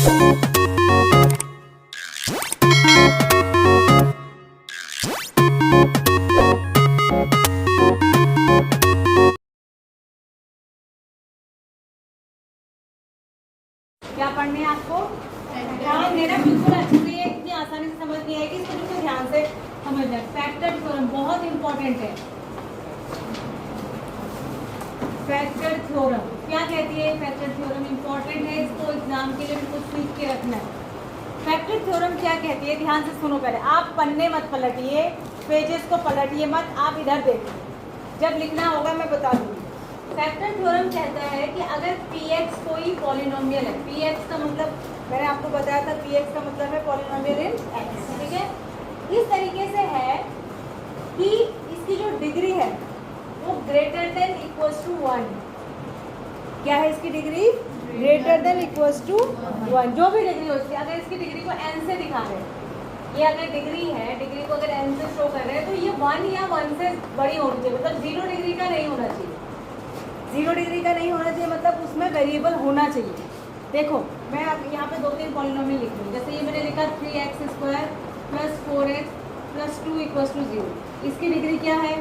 क्या पढ़ने हैं आपको? ध्यान देना बिल्कुल अच्छे से, ये इतनी आसानी से समझ नहीं आएगी, इसको बिल्कुल ध्यान से समझना। फैक्टर थ्योरम बहुत इंपॉर्टेंट है। फैक्टर थ्योरम क्या कहती है? फैक्टर थ्योरम इंपॉर्टेंट है, इसको एग्जाम के लिए बिल्कुल सीख के रखना है। फैक्टर थ्योरम क्या कहती है? ध्यान से सुनो। पहले आप पन्ने मत पलटिए, पेजेस को पलटिए मत, आप इधर देखिए, जब लिखना होगा मैं बता दूंगी। फैक्टर थ्योरम कहता है कि अगर px कोई पॉलिनोमियल है, px का मतलब मैंने आपको बताया था, px का मतलब है पॉलिनोमियल इन x, ठीक है। इस तरीके से है कि इसकी जो डिग्री है वो ग्रेटर देन इक्वल्स टू 1। क्या है इसकी डिग्री? Greater than equals to 1। जो भी डिग्री होती है, अगर इसकी डिग्री को n से दिखा रहे हैं, ये अगर डिग्री है, डिग्री को अगर n से शो कर रहे हैं, तो ये 1 या 1 से बड़ी होनी चाहिए, मतलब 0 डिग्री का नहीं होना चाहिए। 0 डिग्री का नहीं होना चाहिए मतलब उसमें वेरिएबल होना चाहिए। देखो मैं अब यहाँ पे 2-3 पॉलिनोमियल लिख रही हूँ। जैसे ये मैंने लिखा 3x² + 4x + 2 = 0। इसकी डिग्री क्या है?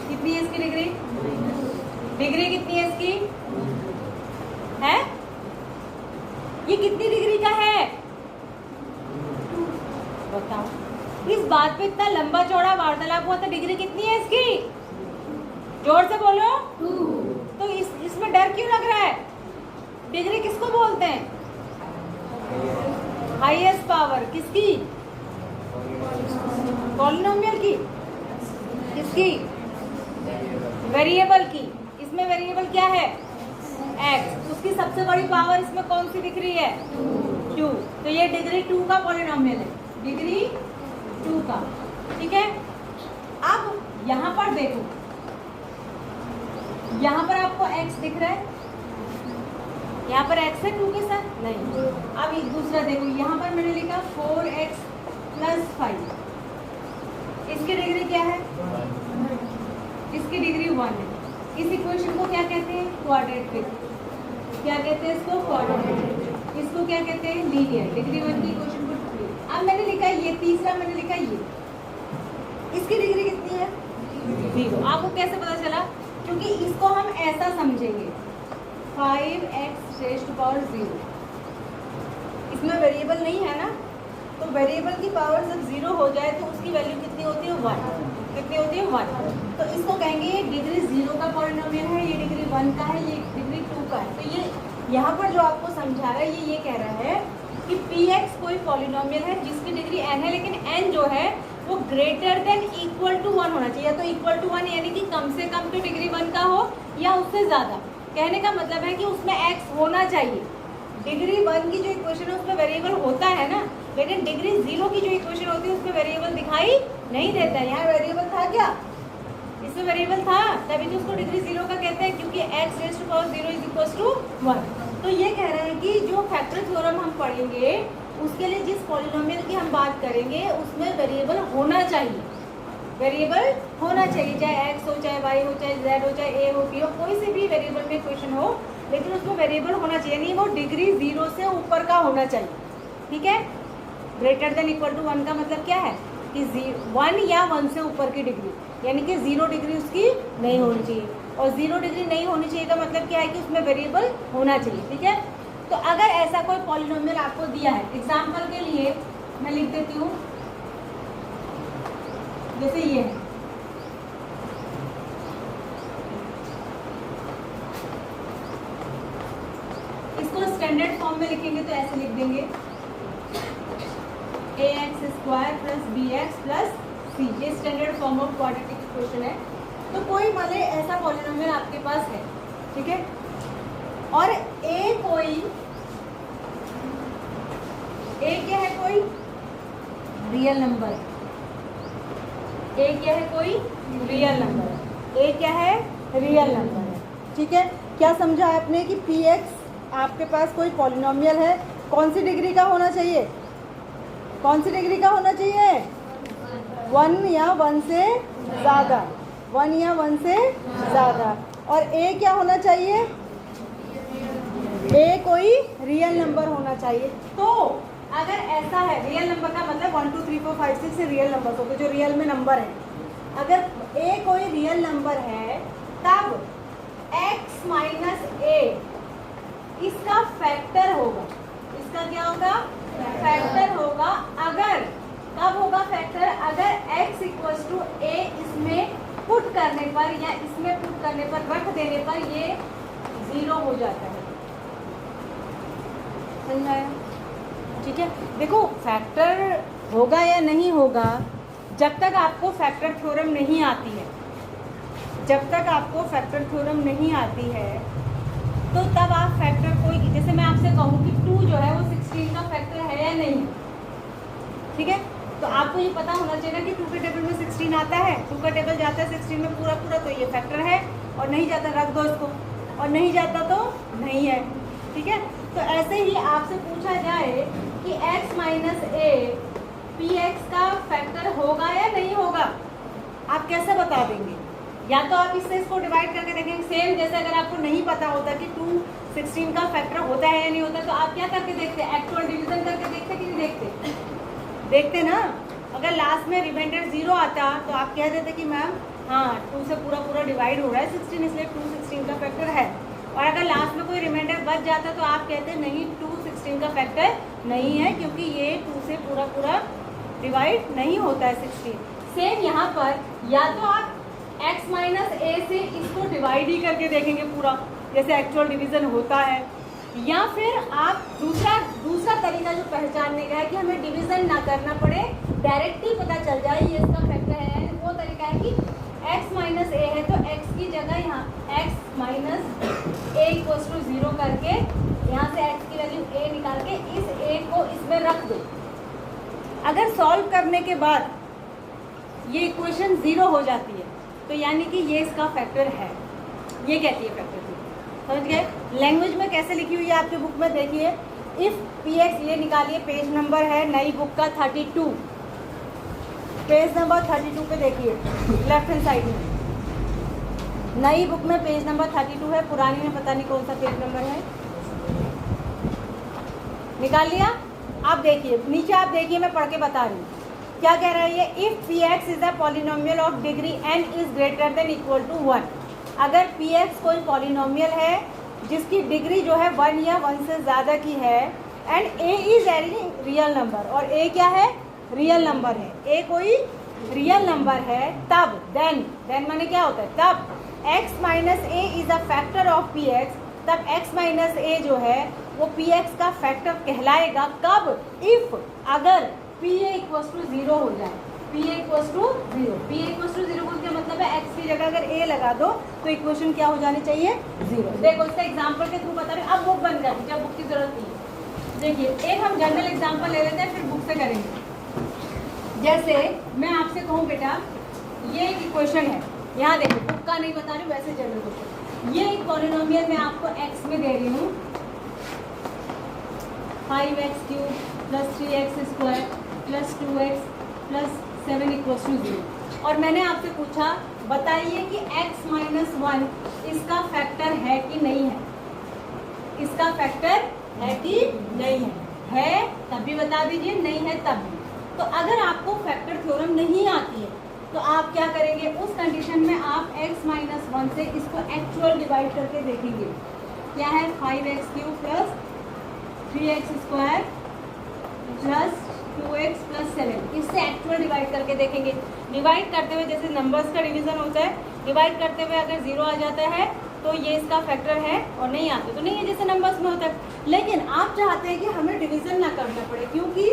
कितनी है इसकी डिग्री? डिग्री कितनी है इसकी? है ये कितनी डिग्री का है बताओ? इस बात पे इतना लंबा चौड़ा वार्तालाप हुआ था। डिग्री कितनी है इसकी? जोर से बोलो। 2। तो इसमें डर क्यों लग रहा है? डिग्री किसको बोलते हैं? Highest power. किसकी? पॉलिनोमियल की। किसकी? वेरिएबल की। इसमें वेरिएबल क्या है? x। उसकी सबसे बड़ी पावर इसमें कौन सी दिख रही है? 2। तो ये डिग्री 2 का पॉलिनोमियल है, डिग्री 2 का, ठीक है। अब यहाँ पर देखो, यहाँ पर आपको x दिख रहा है, यहाँ पर x है 2 के साथ नहीं। अब एक दूसरा देखो, यहाँ पर मैंने लिखा 4x + 5। इसकी डिग्री क्या है? इसकी डिग्री 1 है। इस इक्वेशन को क्या कहते हैं? क्वाड्रेटिक। क्या कहते हैं इसको? क्वाड्रेटिक। इसको क्या कहते हैं? लीनियर। डिग्री 1 की इक्वेशन को। अब मैंने लिखा ये, तीसरा मैंने लिखा ये, इसकी डिग्री कितनी है? 0। आपको कैसे पता चला? क्योंकि इसको हम ऐसा समझेंगे, 5x⁻⁴। इसमें वेरिएबल नहीं है ना, तो वेरिएबल की पावर जब 0 हो जाए तो उसकी वैल्यू कितनी होती है? 1। कितनी होती है? 1। तो इसको कहेंगे ये डिग्री 0 का पॉलिनोमियल है, ये डिग्री 1 का है, ये डिग्री 2 का है। तो ये यहाँ पर जो आपको समझा रहा है ये कह रहा है कि px कोई पॉलिनोमियल है जिसकी डिग्री n है, लेकिन n जो है वो ग्रेटर देन इक्वल टू 1 होना चाहिए। या तो इक्वल टू 1 यानी कि कम से कम तो डिग्री 1 का हो या उससे ज़्यादा। कहने का मतलब है कि उसमें x होना चाहिए। डिग्री 1 की जो इक्वेशन है उसमें वेरिएबल होता है ना, लेकिन डिग्री 0 की जो इक्वेशन होती है उसमें वेरिएबल दिखाई नहीं देता है। यहाँ वेरिएबल था क्या? इसमें वेरिएबल था, तभी तो उसको डिग्री 0 का कहते हैं, क्योंकि x⁻⁴ = 1। तो ये कह रहे हैं कि जो फैक्टर थ्योरम हम पढ़ेंगे उसके लिए जिस पॉलिनोमियल की हम बात करेंगे उसमें वेरिएबल होना चाहिए। वेरिएबल होना चाहिए, चाहे x हो, चाहे y हो, चाहे z हो, चाहे a हो, b हो, कोई से भी वेरिएबल में क्वेश्चन हो, लेकिन उसमें वेरिएबल होना चाहिए, नहीं वो डिग्री 0 से ऊपर का होना चाहिए, ठीक है। ग्रेटर देन इक्वल टू 1 का मतलब क्या है कि 1 या 1 से ऊपर की डिग्री, यानी कि 0 डिग्री उसकी नहीं होनी चाहिए। और 0 डिग्री नहीं होनी चाहिए का मतलब क्या है कि उसमें वेरिएबल होना चाहिए, ठीक है। तो अगर ऐसा कोई पॉलिनोमियल आपको दिया है, एग्जाम्पल के लिए मैं लिख देती हूँ, जैसे ये है, इसको स्टैंडर्ड फॉर्म में लिखेंगे तो ऐसे लिख देंगे ax² + bx + c। ये standard form of quadratic equation है। तो कोई मान ले ऐसा पॉलिनोमियल आपके पास है, ठीक है, और a कोई a क्या है? कोई रियल नंबर। a क्या है? कोई रियल नंबर। a क्या है? रियल नंबर है, ठीक है। क्या समझा आपने कि px आपके पास कोई पॉलिनोमियल है, कौन सी डिग्री का होना चाहिए? कौन सी डिग्री का होना चाहिए? 1 या 1 से ज़्यादा, 1 या 1 से ज़्यादा। और a क्या होना चाहिए? ए कोई रियल नंबर होना चाहिए। तो अगर ऐसा है, रियल नंबर का मतलब 1 2 3 4 5 6 रियल नंबर होते जो रियल में नंबर है। अगर ए कोई रियल नंबर है तब x माइनस ए इसका फैक्टर होगा। इसका क्या होगा? फैक्टर होगा। अगर कब होगा फैक्टर? अगर x इक्वल्स टू ए इसमें पुट करने पर या इसमें पुट करने पर, रख देने पर ये 0 हो जाता है। समझ आया? ठीक है। देखो फैक्टर होगा या नहीं होगा, जब तक आपको फैक्टर थ्योरम नहीं आती है, जब तक आपको फैक्टर थ्योरम नहीं आती है तो तब आप फैक्टर कोई, जैसे मैं आपसे कहूँ कि 2 जो है वो 16 का फैक्टर है या नहीं, ठीक है, तो आपको ये पता होना चाहिए कि 2 के टेबल में 16 आता है, 2 का टेबल जाता है 16 में पूरा पूरा, तो ये फैक्टर है, और नहीं जाता रख दो इसको, और नहीं जाता तो नहीं है। ठीक है। तो ऐसे ही आपसे पूछा जाए कि x minus A P x का फैक्टर होगा या नहीं होगा, आप कैसे बता देंगे? या तो आप इससे इसको डिवाइड करके देखेंगे। सेम जैसे अगर आपको नहीं पता होता कि 2 16 का फैक्टर होता है या नहीं होता, तो आप क्या करके देखते? एक्चुअल डिवीजन करके देखते कि नहीं देखते? देखते ना। अगर लास्ट में रिमाइंडर 0 आता तो आप कह देते कि मैम हाँ 2 से पूरा पूरा डिवाइड हो रहा है 16, इसलिए 2 16 का फैक्टर है। और अगर लास्ट में कोई रिमाइंडर बच जाता तो आप कहते नहीं 2 16 का फैक्टर नहीं है, क्योंकि ये 2 से पूरा पूरा डिवाइड नहीं होता है 16। सेम यहाँ पर या तो आप x माइनस ए से इसको डिवाइड ही करके देखेंगे पूरा, जैसे एक्चुअल डिवीजन होता है, या फिर आप दूसरा तरीका जो पहचानने का है कि हमें डिवीजन ना करना पड़े, डायरेक्ट ही पता चल जाए ये इसका फैक्टर है, वो तरीका है कि x माइनस ए है तो x की जगह यहाँ x minus a equals to 0 करके यहाँ से x की वैल्यू a निकाल के इस a को इसमें रख दो। अगर सॉल्व करने के बाद ये इक्वेशन 0 हो जाती है तो यानी कि ये इसका फैक्टर है, ये कहती है फैक्टर थ्योरम। समझ गए? लैंग्वेज में कैसे लिखी हुई है आपके बुक में देखिए, इफ पी एक्स, ये निकालिए, पेज नंबर है नई बुक का 32, पेज नंबर 32 पे देखिए लेफ्ट हैंड साइड में, नई बुक में पेज नंबर 32 है, पुरानी में पता नहीं कौन सा पेज नंबर है। निकाल लिया? आप देखिए नीचे, आप देखिए मैं पढ़ के बता रही हूँ क्या कह रहा है ये। If p x is a polynomial of degree n is greater than equal to 1, अगर पी एक्स कोई पॉलिनोमियल है जिसकी डिग्री जो है 1 या 1 से ज़्यादा की है, and a is any real number, और a क्या है? रियल नंबर है, a कोई रियल नंबर है, तब देन माने क्या होता है? तब x minus A is a factor of P x, तब x माइनस ए जो है वो पी एक्स का फैक्टर कहलाएगा। कब? इफ, अगर पी ए इक्वल्स टू 0 हो जाए, p a equals to 0, p a equals to 0 बोलते मतलब है x की जगह अगर a लगा दो तो इक्वेशन क्या हो जानी चाहिए? 0। देखो इसका एग्जांपल के थ्रू बता रहे हैं, अब बुक बन जाती है जब बुक की जरूरत नहीं है। देखिए एक हम जनरल एग्जांपल ले लेते हैं, फिर बुक से करेंगे। जैसे मैं आपसे कहूँ बेटा ये एक इक्वेशन है, यहाँ देखो बुक का नहीं बता रही हूँ, वैसे जनरल क्वेश्चन, ये एक पॉलिनोमियल मैं आपको x में दे रही हूँ, 5x cube plus 3x square plus 2x plus 7 equals to 0, और मैंने आपसे पूछा बताइए कि x माइनस 1 इसका फैक्टर है कि नहीं है? इसका फैक्टर है कि नहीं है? है तब भी बता दीजिए, नहीं है तब भी। तो अगर आपको फैक्टर थ्योरम नहीं आती है तो आप क्या करेंगे? उस कंडीशन में आप x माइनस 1 से इसको एक्चुअल डिवाइड करके देखेंगे। क्या है? 5x cube plus 3x square plus 2x plus 7, इससे एक्चुअल डिवाइड करके देखेंगे। डिवाइड करते हुए जैसे नंबर्स का डिवीजन होता है, डिवाइड करते हुए अगर 0 आ जाता है तो ये इसका फैक्टर है, और नहीं आते तो नहीं है, जैसे नंबर्स में होता है। लेकिन आप चाहते हैं कि हमें डिवीजन ना करना पड़े, क्योंकि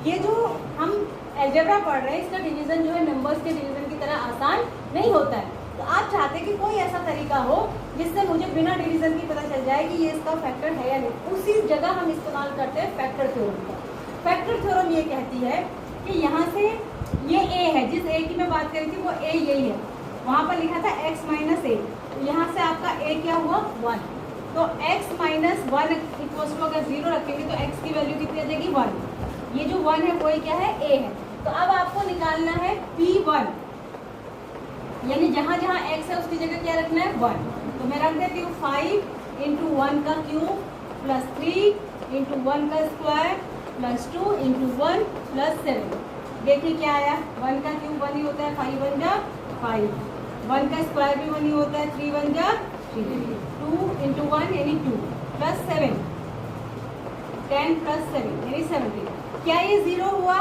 ये जो हम अलजेब्रा पढ़ रहे हैं इसका डिवीजन जो है नंबर्स के डिवीजन की तरह आसान नहीं होता है। तो आप चाहते हैं कि कोई ऐसा तरीका हो जिससे मुझे बिना डिवीजन की पता चल जाए कि ये इसका फैक्टर है या नहीं। उसी जगह हम इस्तेमाल करते हैं फैक्टर थ्योरम का। फैक्टर थ्योरम ये कहती है कि यहाँ से ये a है, जिस a की मैं बात करी थी वो a यही है, वहाँ पर लिखा था x माइनस ए, तो यहाँ से आपका a क्या हुआ? 1। तो x माइनस 1 इक्वल्स टू अगर 0 रखेंगे तो x की वैल्यू कितनी आ जाएगी? 1। ये जो 1 है वही क्या है? a है। तो अब आपको निकालना है p1, यानी जहाँ जहाँ x है उसकी जगह क्या रखना है? 1। तो मैं रख देती हूँ 5 × 1 का क्यूब प्लस 3 इंटू 1 का स्क्वायर प्लस 2 इंटू 1 प्लस 7। देखिए क्या आया, 1 का क्यूब 1 ही होता है, 5 1 जा 5, 1 का स्क्वायर भी 1 ही होता है, 3 1 जा 3, 2 इंटू 1 यानी 2 प्लस 7, 10 प्लस 7 यानी 17। क्या ये 0 हुआ?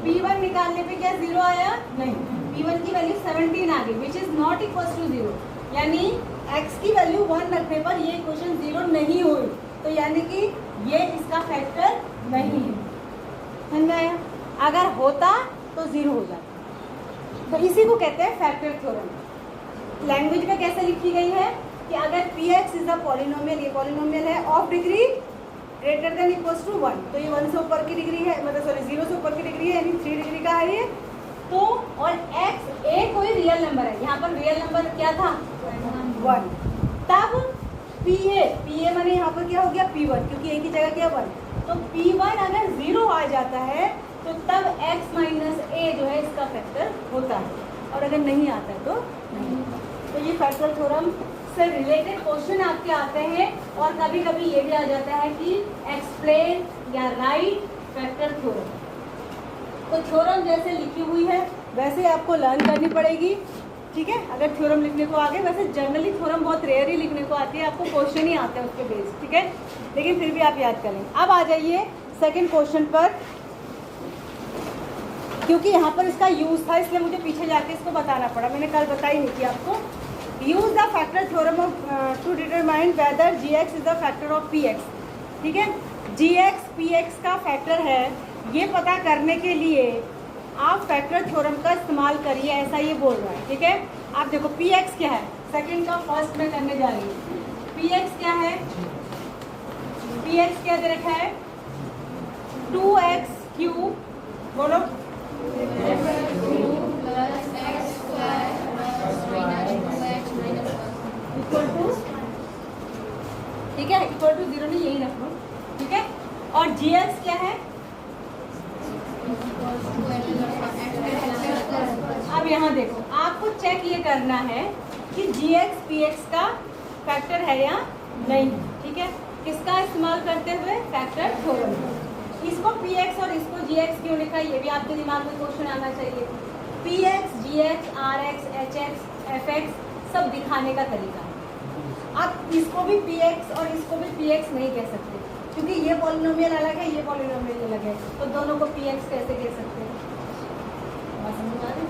P1 निकालने पे क्या 0 आया? नहीं, P1 की वैल्यू 17 आ गई, which is not equal to 0। यानी x की वैल्यू 1 रखने पर ये इक्वेशन 0 नहीं हुई, तो यानी कि ये इसका फैक्टर नहीं है। समझ आया? अगर होता तो 0 हो जाता। तो इसी को कहते हैं फैक्टर थ्योरम। लैंग्वेज में कैसे लिखी गई है कि अगर px इज अ पॉलिनोमियल, ये पॉलिनोमियल है of degree greater than equals to 1, तो ये 1 से ऊपर की डिग्री है, मतलब सॉरी 0 से ऊपर की डिग्री है, यानी 3 डिग्री का है ये। तो और x a कोई रियल नंबर है, यहाँ पर रियल नंबर क्या था? 1। तब pa माने यहाँ पर क्या हो गया? P1, क्योंकि a की जगह क्या 1, तो P1 अगर 0 आ जाता है तो तब x माइनस a जो है इसका फैक्टर होता है, और अगर नहीं आता है तो नहीं। तो ये फैक्टर थ्योरम से रिलेटेड क्वेश्चन आपके आते हैं, और कभी कभी ये भी आ जाता है कि एक्सप्लेन या राइट फैक्टर थ्योरम। तो थ्योरम जैसे लिखी हुई है वैसे आपको लर्न करनी पड़ेगी, ठीक है, अगर थ्योरम लिखने को आगे। वैसे जनरली थ्योरम बहुत रेयर ही लिखने को आती है, आपको क्वेश्चन ही आते हैं उसके बेस, ठीक है, लेकिन फिर भी आप याद करें। अब आ जाइए सेकेंड क्वेश्चन पर, क्योंकि यहाँ पर इसका यूज था इसलिए मुझे पीछे जाके इसको बताना पड़ा, मैंने कल बताई नहीं थी आपको। Use the factor theorem of to determine whether gx is the factor of px, ठीक है। gx px का फैक्टर है, ये पता करने के लिए आप फैक्टर थ्योरम का इस्तेमाल करिए, ऐसा ये बोल रहा है, ठीक है। आप देखो px क्या है, सेकंड का फर्स्ट में करने जा रही हूँ। px क्या है? px क्या दे रखा है? 2x क्यूब, बोलो, इक्वल टू, ठीक है, इक्वल टू 0 नहीं, यही रख लो, ठीक है। और gx क्या है? अब यहाँ देखो, आपको चेक ये करना है कि gx px का फैक्टर है या नहीं, ठीक है। किसका इस्तेमाल करते हुए? Factor theorem. इसको px और इसको gx क्यों लिखा, ये भी आपके दिमाग में क्वेश्चन आना चाहिए। px, gx, rx, hx, fx सब दिखाने का तरीका है। आप इसको भी px और इसको भी px नहीं कह सकते, क्योंकि ये पॉलिनोमियल अलग है, ये पॉलिनोमियल अलग है, तो दोनों को px कैसे कह सकते हैं? समझ आ रही?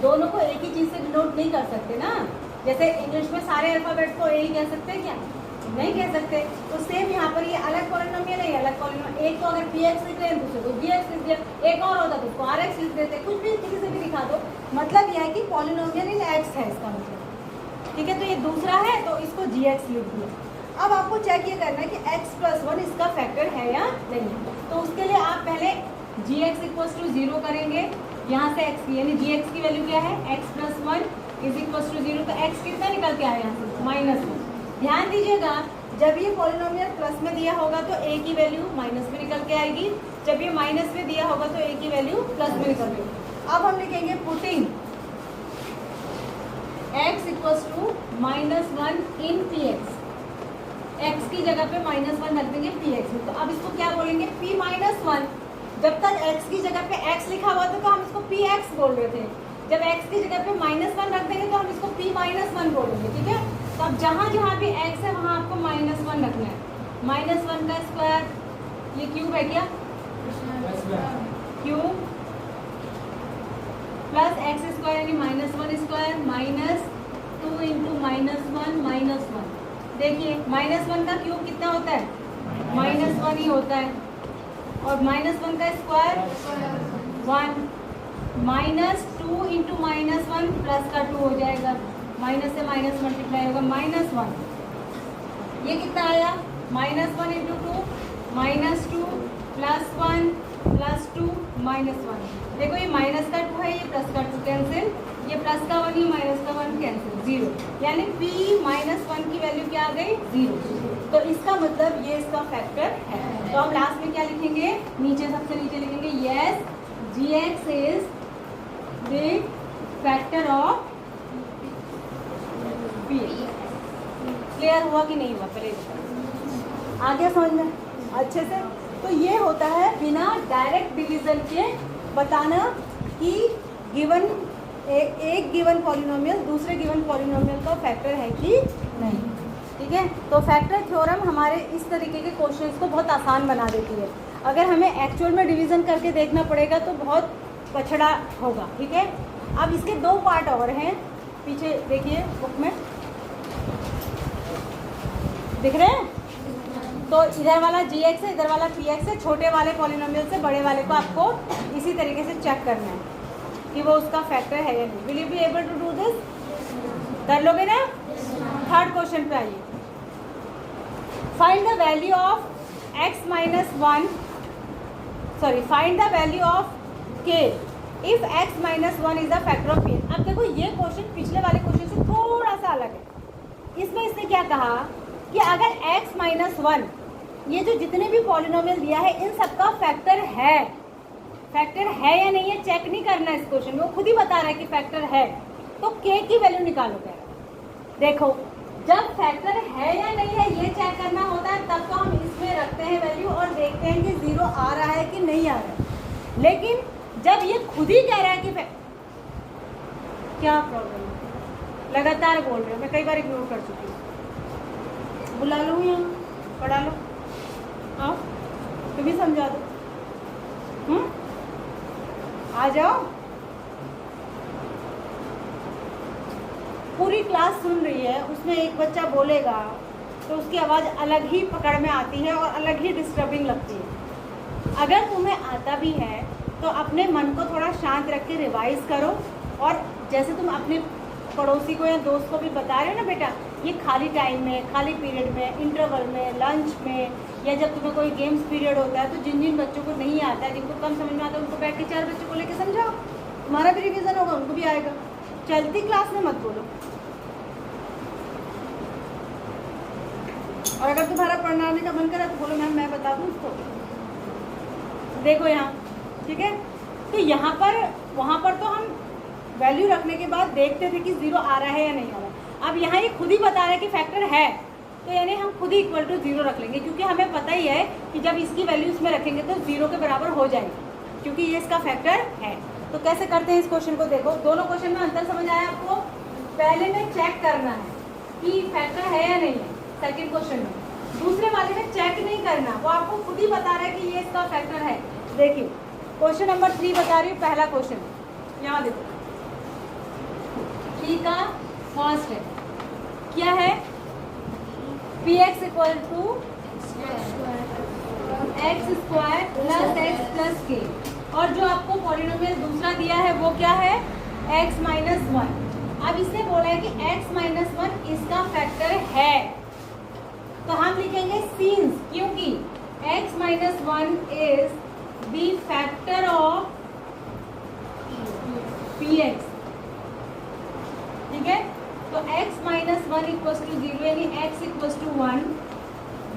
दोनों को एक ही चीज़ से डिनोट नहीं कर सकते ना, जैसे इंग्लिश में सारे अल्फाबेट्स को ए ही कह सकते हैं क्या? नहीं कह सकते। तो सेम यहाँ पर ये अलग पॉलिनोमियल है, अलग पॉलिनोमियल, एक को अगर px लिख रहे हैं दूसरे को gx लिख दिया, एक और होता तो उसको rx लिख देते, कुछ भी किसी से भी दिखा दो, मतलब यह है कि पॉलिनोमियल इन x है इसका मतलब, ठीक है। तो ये दूसरा है तो इसको gx लिख दिया। अब आपको चेक ये करना है कि x प्लस 1 इसका फैक्टर है या नहीं, तो उसके लिए आप पहले gx इक्वल्स टू 0 करेंगे, यहाँ से x की, यानी gx की वैल्यू क्या है? x plus 1 is equals to 0, तो x कितना निकल के आया यहाँ से? -1। ध्यान दीजिएगा, जब ये पॉलिनोमियल प्लस में दिया होगा तो a की वैल्यू माइनस में निकल के आएगी, जब ये माइनस में दिया होगा तो a की वैल्यू प्लस में निकल के। अब हम लिखेंगे putting x equals to -1 in px, x की जगह पे -1 रख देंगे px में, तो अब इसको क्या बोलेंगे? p-1। जब तक x की जगह पे x लिखा हुआ था तो हम इसको px बोल रहे थे, जब x की जगह पे -1 रख देंगे तो हम इसको p-1 बोलेंगे, ठीक है। तो अब जहाँ जहाँ भी x है वहाँ आपको -1 रखना है। -1 का स्क्वायर, ये क्यूब है क्या? क्यूब प्लस x स्क्वायर यानी -1 स्क्वायर माइनस 2 इंटू -1 देखिए -1 का क्यूब कितना होता है? -1 ही होता है, और -1 का स्क्वायर 1, -2 इंटू -1 प्लस का 2 हो जाएगा, माइनस से माइनस मल्टीप्लाई होगा, -1। ये कितना आया? -1 इंटू 2 -2 +1 +2 -1। देखो ये माइनस का 2 है, ये प्लस का 2 कैंसिल, ये प्लस का 1 ये माइनस का 1 कैंसिल, 0, यानी p-1 की वैल्यू क्या आ गई? 0। तो इसका मतलब ये इसका फैक्टर है। तो हम लास्ट में क्या लिखेंगे? नीचे सबसे नीचे लिखेंगे yes gx is the factor of p। Clear हुआ कि नहीं हुआ? पहले आ गया समझ में अच्छे से? तो ये होता है बिना डायरेक्ट डिवीजन के बताना कि गिवन एक गिवन पॉलिनोमियल दूसरे गिवन पॉलिनोमियल का फैक्टर है कि नहीं। ठीक है, तो फैक्टर थ्योरम हमारे इस तरीके के क्वेश्चंस को बहुत आसान बना देती है। अगर हमें एक्चुअल में डिवीज़न करके देखना पड़ेगा तो बहुत पछड़ा होगा। ठीक है, अब इसके दो पार्ट और हैं, पीछे देखिए बुक में दिख रहे हैं। तो इधर वाला gx है, इधर वाला px है। छोटे वाले पॉलिनोमियल से बड़े वाले को आपको इसी तरीके से चेक करना है कि वो उसका फैक्टर है या नहीं। Will you be able to do this? कर लोगे ना? थर्ड क्वेश्चन पे आइए। Find the value of x minus 1, sorry find the value of k if x minus 1 is the factor of p। अब देखो ये क्वेश्चन पिछले वाले क्वेश्चन से थोड़ा सा अलग है। इसमें इसने क्या कहा कि अगर x माइनस 1 ये जो जितने भी पॉलिनोमियल दिया है इन सबका फैक्टर है या नहीं है चेक नहीं करना इस क्वेश्चन में, वो खुद ही बता रहा है कि फैक्टर है। तो k की वैल्यू निकालो। कह रहा देखो जब फैक्टर है या नहीं है ये चेक करना होता है तब तो हम इसमें रखते हैं वैल्यू और देखते हैं कि 0 आ रहा है कि नहीं आ रहा है। लेकिन जब ये खुद ही कह रहा है कि क्या प्रॉब्लम है, लगातार बोल रहे हो, मैं कई बार इग्नोर कर चुकी हूँ। बुला लो यहाँ, पढ़ा लो, आओ तुम भी समझा दो। आ जाओ। पूरी क्लास सुन रही है, उसमें एक बच्चा बोलेगा तो उसकी आवाज़ अलग ही पकड़ में आती है और अलग ही डिस्टर्बिंग लगती है। अगर तुम्हें आता भी है तो अपने मन को थोड़ा शांत रख के रिवाइज करो। और जैसे तुम अपने पड़ोसी को या दोस्त को भी बता रहे हो ना बेटा, ये खाली टाइम में, खाली पीरियड में, इंटरवल में, लंच में, या जब तुम्हें कोई गेम्स पीरियड होता है तो जिन जिन बच्चों को नहीं आता है, जिनको कम समझ में आता है, उनको बैठ के 4 बच्चों को लेके समझाओ। तुम्हारा भी रिवीजन होगा, उनको भी आएगा। चलती क्लास में मत बोलो। और अगर तुम्हारा पढ़ने का मन करे तो बोलो मैम मैं बता दूँ उसको। देखो यहाँ, ठीक है, तो यहाँ पर वहाँ पर तो हम वैल्यू रखने के बाद देखते थे कि 0 आ रहा है या नहीं आ रहा है। अब यहाँ ये खुद ही बता रहा है कि फैक्टर है, तो यानी हम खुद ही इक्वल टू 0 रख लेंगे, क्योंकि हमें पता ही है कि जब इसकी वैल्यू इसमें रखेंगे तो 0 के बराबर हो जाएगी, क्योंकि ये इसका फैक्टर है। तो कैसे करते हैं इस क्वेश्चन को? देखो दोनों क्वेश्चन में अंतर समझ आया आपको? पहले में चेक करना है कि फैक्टर है या नहीं है, सेकेंड क्वेश्चन में। दूसरे वाले में चेक नहीं करना, वो आपको खुद ही बता रहा है कि ये इसका फैक्टर है। देखिए क्वेश्चन नंबर 3 बता रही हूँ, पहला क्वेश्चन यहाँ देखो, 3 का फर्स्ट है, क्या है? px equal to x square plus x plus k, और जो आपको पॉलिनोमियल दूसरा दिया है वो क्या है? x minus 1। अब इसने बोला है कि x माइनस 1 इसका फैक्टर है, तो हम लिखेंगे सिंस, क्योंकि x minus 1 is the factor of px। ठीक है, तो x माइनस 1 इक्वल्स टू 0 यानी x equals to 1,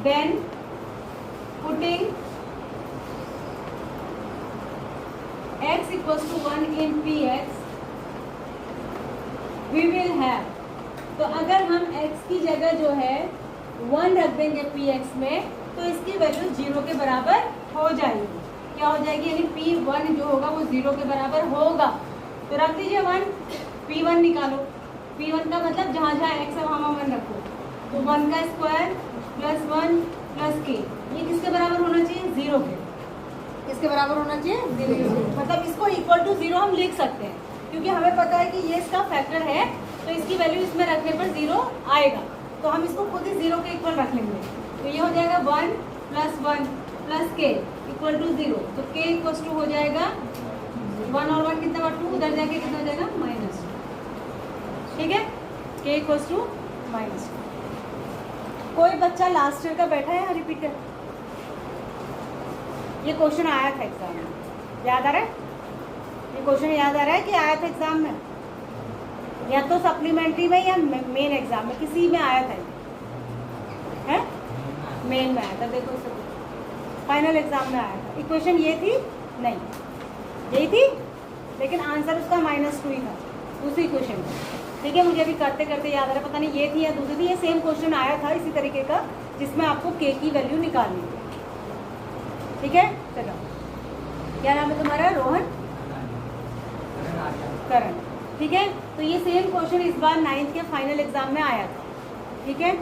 then putting x equals to 1 in px we will have, तो अगर हम x की जगह जो है 1 रख देंगे px में तो इसकी वैल्यू 0 के बराबर हो जाएगी। क्या हो जाएगी? यानी p1 जो होगा वो 0 के बराबर होगा। तो रख दीजिए 1, p1 निकालो। p1 का मतलब जहाँ जहाँ x है वहाँ 1 रखो, तो 1 का स्क्वायर प्लस 1 प्लस k, ये किसके बराबर होना चाहिए? 0 के। किसके बराबर होना चाहिए? 0 के। मतलब इसको इक्वल टू 0 हम लिख सकते हैं, क्योंकि हमें पता है कि ये इसका फैक्टर है, तो इसकी वैल्यू इसमें रखने पर 0 आएगा, तो हम इसको खुद ही 0 के इक्वल रख लेंगे। तो ये हो जाएगा 1 plus 1 plus k equal to 0, तो k इक्वल टू हो जाएगा 1 और 1 कितना 2, उधर जाके कितना हो जाएगा? माइनस। ठीक है, k इक्वल टू माइनस। कोई बच्चा लास्ट ईयर का बैठा है रिपीटर? ये क्वेश्चन आया था एग्जाम में, याद आ रहा है? ये क्वेश्चन याद आ रहा है कि आया था एग्जाम में, या तो सप्लीमेंट्री में या मेन एग्जाम में, किसी में आया था? है मेन में आया था। देखो इसे, फाइनल एग्जाम में आया था। इक्वेशन ये थी? नहीं, यही थी, लेकिन आंसर उसका -2 ही था, दूसरी इक्वेशन में। ठीक है, मुझे अभी करते करते याद आ रहा है, पता नहीं ये थी या दूसरी थी। ये सेम क्वेश्चन आया था इसी तरीके का जिसमें आपको के की वैल्यू निकालनी है। ठीक है, चलो क्या नाम है तुम्हारा? रोहन, करण। ठीक है, तो ये सेम क्वेश्चन इस बार 9th के फाइनल एग्जाम में आया था। ठीक है,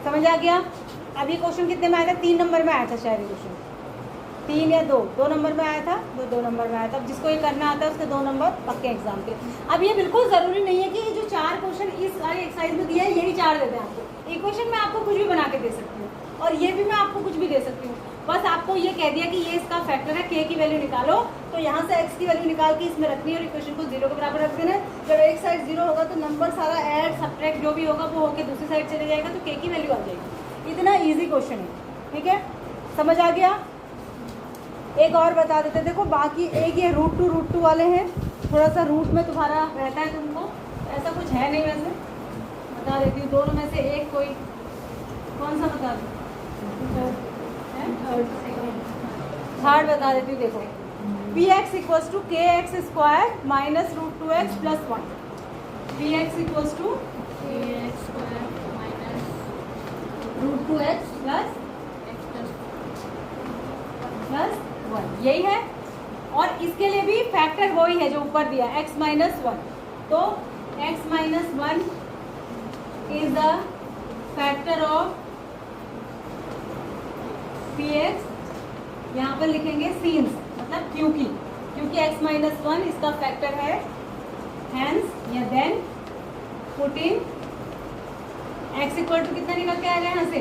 समझ आ गया? अब ये क्वेश्चन कितने में आया था? 3 नंबर में आया था शायद ये क्वेश्चन, 3 या 2 नंबर में आया था, 2 नंबर में आया था। अब जिसको ये करना आता है उसके 2 नंबर पक्के एग्जाम के। अब ये बिल्कुल ज़रूरी नहीं है कि ये जो 4 क्वेश्चन इस वाली एक्सरसाइज में दिया है यही 4 देते हैं आपको। एक क्वेश्चन मैं आपको कुछ भी बना के दे सकती हूँ और ये भी मैं आपको कुछ भी दे सकती हूँ। बस आपको ये कह दिया कि ये इसका फैक्टर है, के की वैल्यू निकालो, तो यहाँ से एक्स की वैल्यू निकाल के इसमें रखनी है और इक्वेशन को 0 के बराबर रख देना। जब एक साइड 0 होगा तो नंबर सारा ऐड सब्ट्रैक्ट जो भी होगा वो होके दूसरी साइड चले जाएगा, तो के की वैल्यू आ जाएगी। इतना ईजी क्वेश्चन है। ठीक है, समझ आ गया? एक और बता देते, देखो बाकी एक ये √2 वाले हैं, थोड़ा सा रूट में तुम्हारा रहता है तुमको, ऐसा कुछ है नहीं। वैसे बता देती हूँ, दोनों में से एक कोई कौन सा बता दूँ? थर्ड बता देती हूँ। देखो px equals to k x square minus √2x plus 1। px equals to √2x plus 1, यही है। और इसके लिए भी फैक्टर वही है जो ऊपर दिया, x माइनस 1। तो x minus 1 is the factor of px। यहाँ पर लिखेंगे सीन्स, मतलब क्योंकि x माइनस 1 इसका फैक्टर है, हैंस या then put in x equal to कितना निकल के आएगा यहाँ से?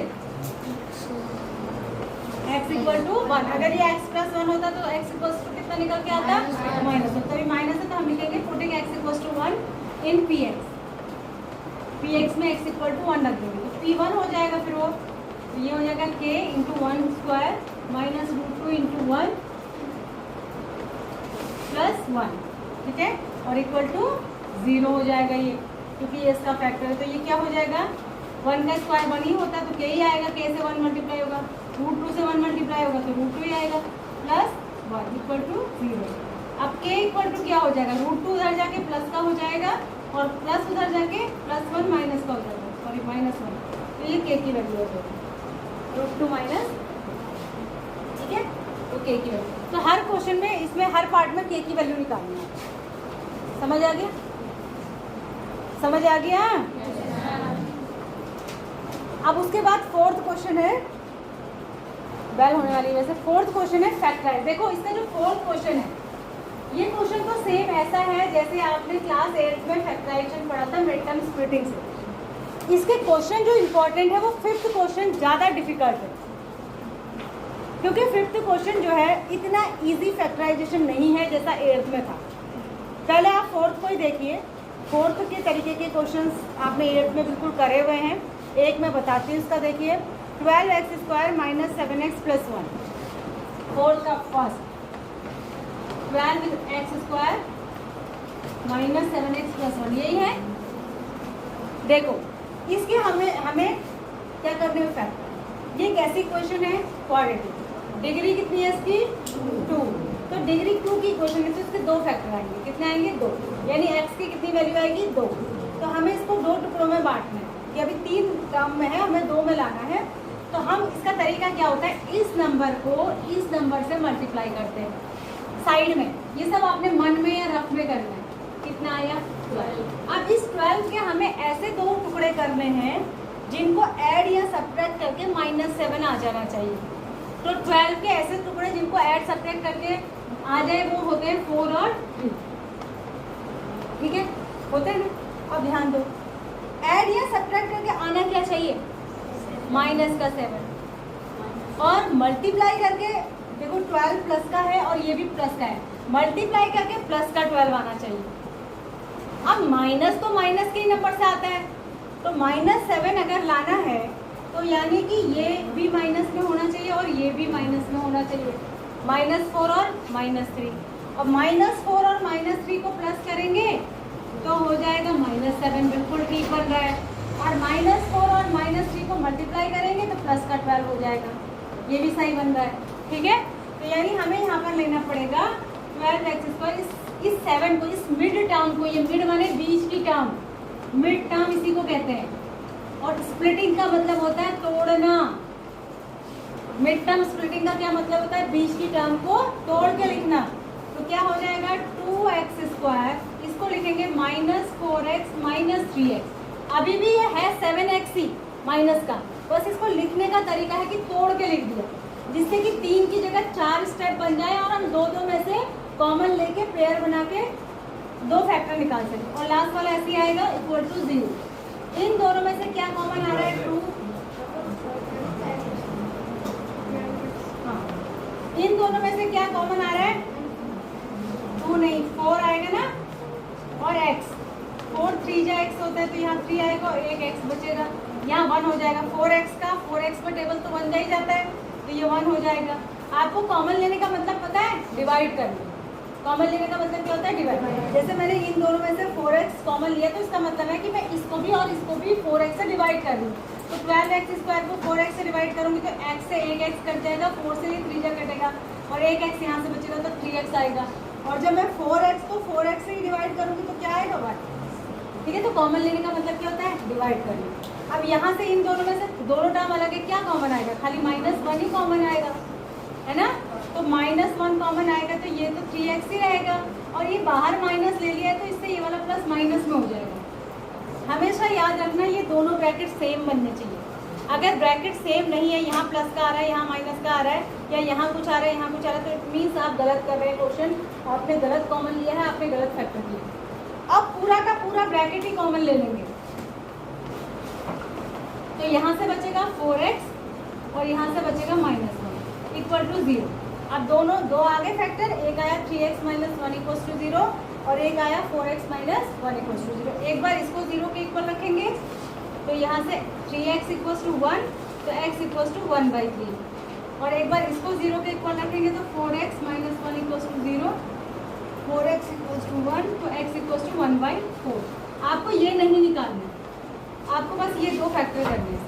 x equal to 1। अगर ये x प्लस 1 होता तो x इक्वल टू कितना निकल के आता? माइनस। तो ये माइनस है तो हम लिखेंगे putting x equal to 1 in px में x इक्वल टू 1 रख देंगे तो p1 हो जाएगा। फिर वो तो ये हो जाएगा k into 1 square minus √2 into 1 plus 1। ठीक है, और इक्वल टू 0 हो जाएगा ये, क्योंकि ये इसका फैक्टर है। तो ये क्या हो जाएगा? 1 का स्क्वायर 1 ही होता है तो k ही आएगा, k से 1 मल्टीप्लाई होगा, √2 से 1 मल्टीप्लाई होगा तो √2 ही आएगा प्लस 1 इक्वल टू 0। अब k इक्वल टू क्या हो जाएगा? √2 उधर जाके प्लस का हो जाएगा और प्लस उधर जाके प्लस 1 माइनस का हो जाएगा, सॉरी माइनस 1। तो ये k की वैल्यू हो जाएगी √2 माइनस। ठीक है, तो k की वैल्यू। तो हर क्वेश्चन में इसमें हर पार्ट में k की वैल्यू निकालनी है। समझ आ गया? समझ आ गया? अब उसके बाद 4th क्वेश्चन है, बेल होने वाली वैसे 4th क्वेश्चन है फैक्टराइज। देखो इसका जो 4th क्वेश्चन है, ये क्वेश्चन तो सेम ऐसा है जैसे आपने क्लास 8 में फैक्टराइजेशन पढ़ा था मिड टर्म स्प्लिटिंग से। इसके क्वेश्चन जो इम्पोर्टेंट है वो 5th क्वेश्चन ज़्यादा डिफिकल्ट है, क्योंकि 5th क्वेश्चन जो है इतना इजी फैक्टराइजेशन नहीं है जैसा 8th में था। पहले आप 4th को ही देखिए, 4th के तरीके के क्वेश्चंस आपने 8th में बिल्कुल करे हुए हैं। एक मैं बताती हूँ इसका, देखिए 12x square minus 7x plus 1। 4th का first 12x square minus 7x plus 1, यही है। देखो इसके हमें क्या करने में फैक्टर, ये कैसी इक्वेशन है? क्वाड्रेटिक। डिग्री कितनी है इसकी? 2। तो डिग्री 2 की इक्वेशन है तो इसके 2 फैक्टर आएंगे। कितने आएंगे? 2। यानी x की कितनी वैल्यू आएगी? 2। तो हमें इसको 2 टुकड़ों में बांटना है कि अभी 3 टर्म में है, हमें 2 में लाना है। तो हम इसका तरीका क्या होता है, इस नंबर को इस नंबर से मल्टीप्लाई करते हैं साइड में। ये सब आपने मन में या रफ में करना है। कितना आया? 12। अब इस 12 के हमें ऐसे 2 टुकड़े करने हैं जिनको ऐड या सब्ट्रैक्ट करके -7 आ जाना चाहिए। तो 12 के ऐसे टुकड़े जिनको ऐड सब्ट्रैक्ट करके आ जाए वो होते हैं 4 और 3। ठीक है, होते हैं ना। अब ध्यान दो, ऐड या सब्ट्रैक्ट करके आना क्या चाहिए? -7। और मल्टीप्लाई करके देखो 12 प्लस का है और ये भी प्लस का है, मल्टीप्लाई करके प्लस का 12 आना चाहिए। अब माइनस तो माइनस के ही नंबर से आता है, तो -7 अगर लाना है तो यानी कि ये भी माइनस में होना चाहिए और ये भी माइनस में होना चाहिए। -4 और -3। अब -4 और -3 को प्लस करेंगे तो हो जाएगा -7, बिल्कुल ठीक बन रहा है। और -4 और -3 को मल्टीप्लाई करेंगे तो प्लस का 12 हो जाएगा, ये भी सही बन रहा है। ठीक है, तो यानी हमें यहाँ पर लेना पड़ेगा 12x स्क्वायर। इस 7 को, इस मिड टर्म को, ये मिड माने बीच की टर्म, मिड टर्म इसी को कहते हैं। और स्प्लिटिंग का मतलब होता है तोड़ना। मिड टर्म स्प्लिटिंग का क्या मतलब होता है, बीच की टर्म को तोड़ के लिखना। तो क्या हो जाएगा 2x², इसको लिखेंगे -4x -3x। अभी भी ये है 7x ही माइनस का, बस इसको लिखने का तरीका है कि तोड़ के लिख दिया, जिससे कि 3 की जगह 4 स्टेप बन जाए और हम दो में से कॉमन लेके पेयर बना के 2 फैक्टर निकाल सकें। और लास्ट वाला ऐसे ही आएगा =0। इन दोनों में से क्या कॉमन आ रहा है 2, हाँ इन दोनों में से क्या कॉमन आ रहा है 2 नहीं 4 आएगा ना, और x 4 3 जा x होता है तो यहाँ 3 आएगा और एक x बचेगा, यहाँ 1 हो जाएगा। 4x का 4x पर टेबल तो 1 जा ही जाता है तो ये 1 हो जाएगा। आपको कॉमन लेने का मतलब पता है, डिवाइड करना। कॉमन लेने का मतलब क्या होता है, डिवाइड। जैसे मैंने इन दोनों में से 4x कॉमन लिया तो इसका मतलब है कि मैं इसको भी और इसको भी 4x से डिवाइड कर दूँ। तो 12x² को 4x से डिवाइड करूँगी तो x से 1x कट जाएगा, 4 से ये 3 जा कटेगा और 1x यहाँ से बचेगा तो 3x आएगा। और जब मैं 4x को 4x से ही डिवाइड करूँगी तो क्या आएगा 1। ठीक है, तो कॉमन लेने का मतलब क्या होता है, डिवाइड करना। अब यहाँ से इन दोनों में से दोनों टर्म अलग है, क्या कॉमन आएगा, खाली -1 ही कॉमन आएगा, है ना। तो -1 कॉमन आएगा तो ये तो 3x ही रहेगा, और ये बाहर माइनस ले लिया है तो इससे ये वाला प्लस माइनस में हो जाएगा। हमेशा याद रखना ये दोनों ब्रैकेट सेम बनने चाहिए। अगर ब्रैकेट सेम नहीं है, यहाँ प्लस का आ रहा है यहाँ माइनस का आ रहा है, या यहाँ कुछ आ रहा है यहाँ कुछ आ रहा है, तो इट मीन्स आप गलत कर रहे हैं क्वेश्चन, आपने गलत कॉमन लिया है, आपने गलत फैक्टर किया। अब पूरा का पूरा ब्रैकेट ही कॉमन ले लेंगे तो यहाँ से बचेगा 4x और यहाँ से बचेगा -1 =0। अब दोनों दो आगे फैक्टर, एक आया 3x - 1 = 0 और एक आया 4x - 1 = 0। एक बार इसको 0 के इक्वल रखेंगे तो यहाँ से 3x = 1 तो x = 1/3, और एक बार इसको 0 के इक्वल रखेंगे तो 4x - 1 = 0, 4x = 1 तो x = 1/4। आपको ये नहीं निकालना है, आपको बस ये 2 फैक्टर करने हैं।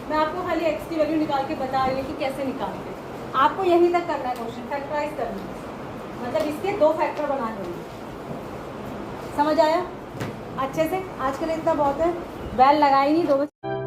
मैं आपको खाली x की वैल्यू निकाल के बता रही हूँ कि कैसे निकालते हैं। आपको यहीं तक करना है क्वेश्चन, फैक्टराइज करना है, मतलब इसके 2 फैक्टर बना देंगे। समझ आया अच्छे से? आज के लिए इतना बहुत है, बेल लगाई नहीं 2 बजे।